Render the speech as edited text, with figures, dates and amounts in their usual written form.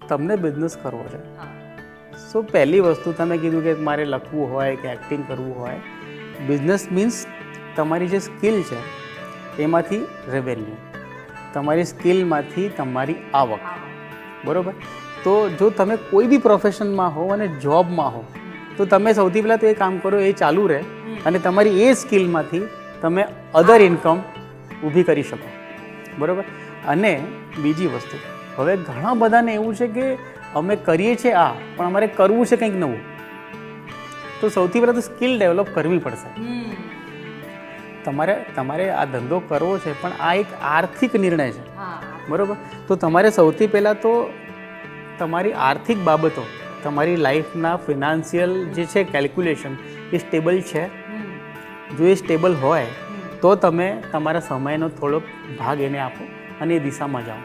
તમને બિઝનેસ કરવો છે, સો પહેલી વસ્તુ તમે કીધું કે મારે લખવું હોય કે એક્ટિંગ કરવું હોય, બિઝનેસ મીન્સ તમારી જે સ્કિલ છે એમાંથી રેવન્યુ, તમારી સ્કિલમાંથી તમારી આવક, બરાબર. તો જો તમે કોઈ બી પ્રોફેશનમાં હો અને જોબમાં હો તો તમે સૌથી પહેલાં તો એ કામ કરો, એ ચાલુ રહે અને તમારી એ સ્કિલમાંથી તમે અધર ઇન્કમ ઊભી કરી શકો, બરાબર. અને બીજી વસ્તુ, હવે ઘણા બધાને એવું છે કે અમે કરીએ છીએ આ, પણ અમારે કરવું છે કંઈક નવું, તો સૌથી પહેલાં તો સ્કિલ ડેવલપ કરવી પડશે. તમારે આ ધંધો કરવો છે, પણ આ એક આર્થિક નિર્ણય છે, બરાબર. તો તમારે સૌથી પહેલાં તો તમારી આર્થિક બાબતો, તમારી લાઈફના ફિનાન્શિયલ જે છે કેલ્ક્યુલેશન એ સ્ટેબલ છે. જો એ સ્ટેબલ હોય તો તમે તમારા સમયનો થોડોક ભાગ એને આપો અને એ દિશામાં જાઓ.